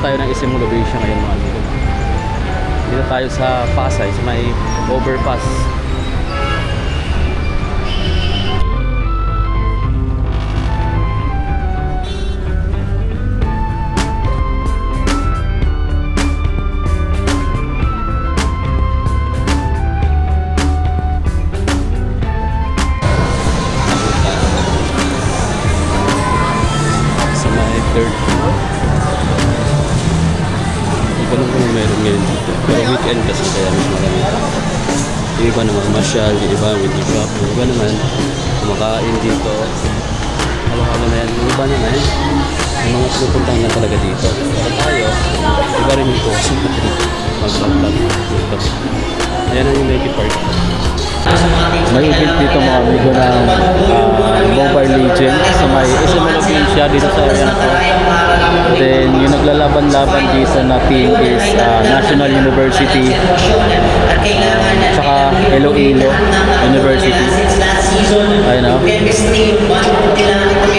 tayo ng SM Location ngayon mga amigo. Dito tayo sa Pasay, sa may overpass. Pero weekend kasi kaya mas marami. Yung iba naman masyal, yung iba with the shop, yung iba naman kumakain dito. Halo-halo na yan. Yung iba naman yung mga pupuntahan na talaga dito. Pero tayo, iba rin yung coaching mag-vlog dito. Ayan ang yung Nike Park. May event dito mga amigo ng Mobile Legends sa may SM Location dito sa area na to. Then yung naglalaban-laban dito na team is National University saka Iloilo University. Ayun o.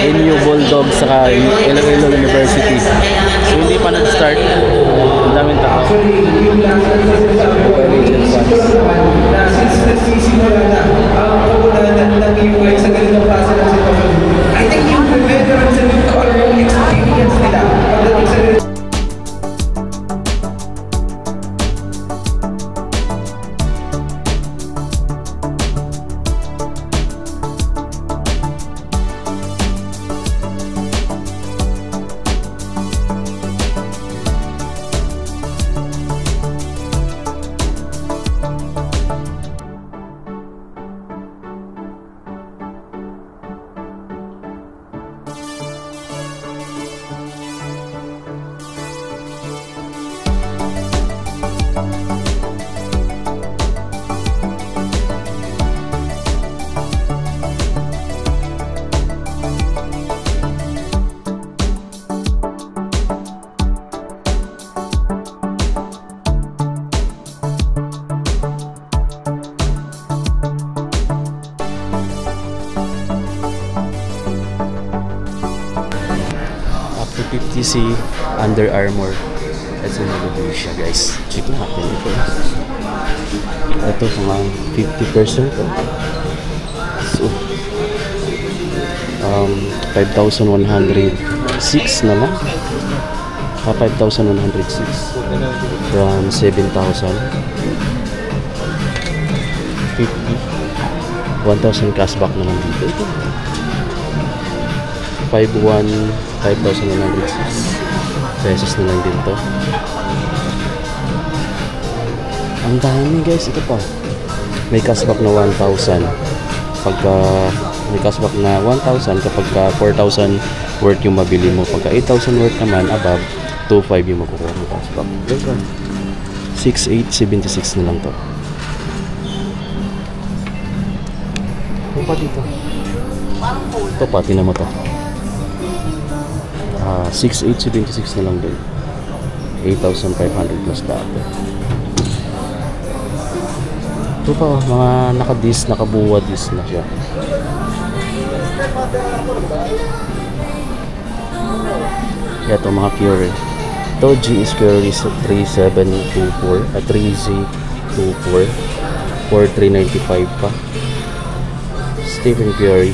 NU Bulldogs saka Iloilo University. So hindi pa nag-start. Ang daming tao. Mobile Legends I think yung veterans and yung all experience nila pagdating sa PC Under Armour. That's yung nalagay siya guys. Check natin ito. Ito mga 50%. So 5,106 na lang. 5,106 from 7,000. 1,000 cashback naman dito. 5,106 pesos na lang din to. Ang dami guys. Ito pa may cashback na 1,000 pagka may cashback na 1,000 kapag 4,000 worth yung mabili mo. Pagka 8,000 worth naman above 2,500 yung makukuha mo cashback. 6,876 na lang to. Ito pa dito. Ito pa, tinan mo to. 6,876 na lang din. 8,500 plus dati. Ito pa, mga naka-disc, nakabuwa disc na siya. Ito mga Curie. Ito GS Curie 3724 at 3Z24 4395 pa. Stephen Curry.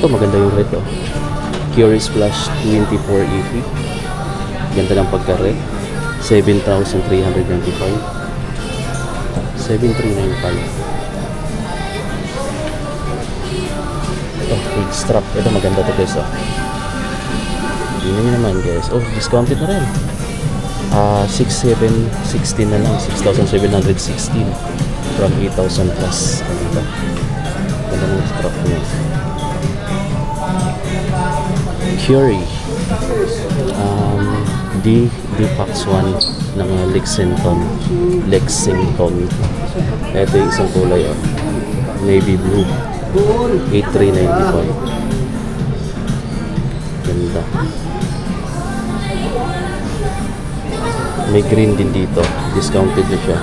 Ito maganda yung red oh. Curie Splash 24 EP. Ganda ng pagka-red. 7,395. 7,395. Ito, big strap. Ito maganda to guys oh. Yun yun naman guys. Oh, discounted na rin. 6,716 na lang. 6,716 from 8,000 plus. Ganda ng strap niya. Curie D-Pax 1 ng Lexington. Ito yung isang kulay oh. Navy blue 8,395. Ganda. May green din dito, discounted na siya.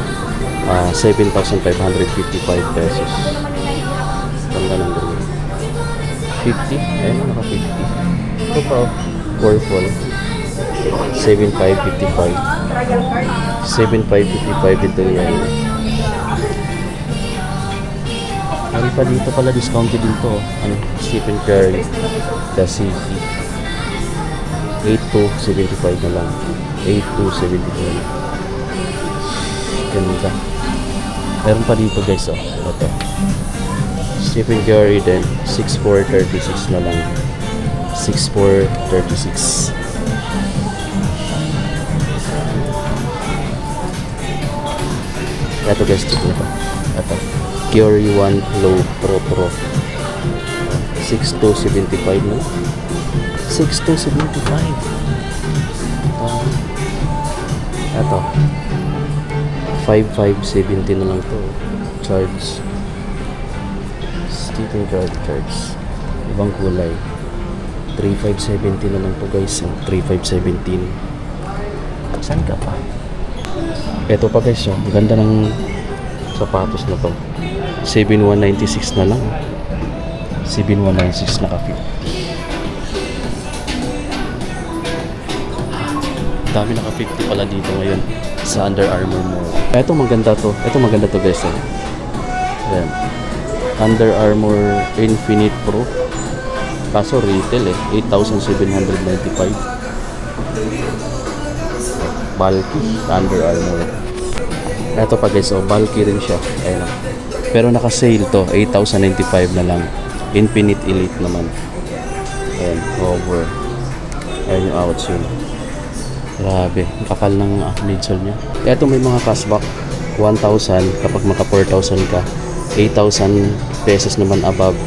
7,555 pesos. Ganda ng green. 50, ayun naka 50. Ito pa Purple. 7,555. 7,555 ito yan. Ano pa dito pala, discounted din to. Ano, Stephen Curry, The City. 8,275 na lang. 8,275. Ganda. Meron pa dito guys, oh. Ito. Stephen Curry din, 6,436 na lang. 6,436. Ito guys, ito. Ito. Curry 1 Low Pro. 6,275 na. 6,275. Ito. 5,570 na lang to. Charge. Stephen Curry charge. Ibang kulay. 3,570 na lang to guys. 3,517. Saan ka pa? Ito pa guys, oh. Ang ganda ng sapatos na to. 7,196 na lang. 7,196 naka 50. Dami naka 50 pala dito ngayon sa Under Armour Mall. Ito maganda to. Ito maganda to guys. Ayan. Under Armour Infinite Pro. Kaso retail 8,795. Bulky Under Armour. Ito pa guys, oh, bulky rin siya. Ayan. Pero naka-sale to, 8,095 na lang. Infinite Elite naman. Ayan, over. Ayan yung outsole. Grabe, ang kapal ng midsole niya. Ito may mga cashback. 1,000 kapag maka 4,000 ka. 8,000 pesos naman above.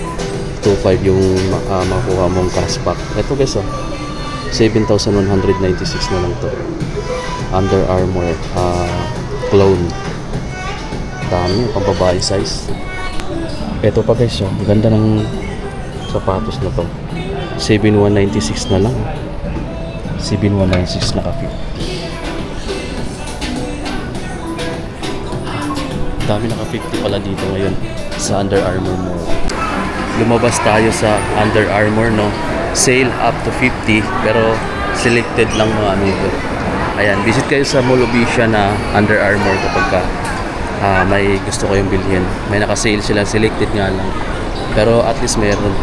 2,500 yung makuha mong cashback. Ito guys, oh, 7,196 na lang to. Under Armour clone. Dami, pambabae size. Ito pa guys, oh, ang ganda ng sapatos na to. 7,196 na lang. 7,196 naka 50. Dami naka 50 pala dito ngayon sa Under Armour Mall. Lumabas tayo sa Under Armour, no? Sale up to 50 pero selected lang mga amigo. Ayan, visit kayo sa Mall of Asia na Under Armour kapag ka may gusto kayong bilhin. May naka-sale sila, selected nga lang. Pero at least meron.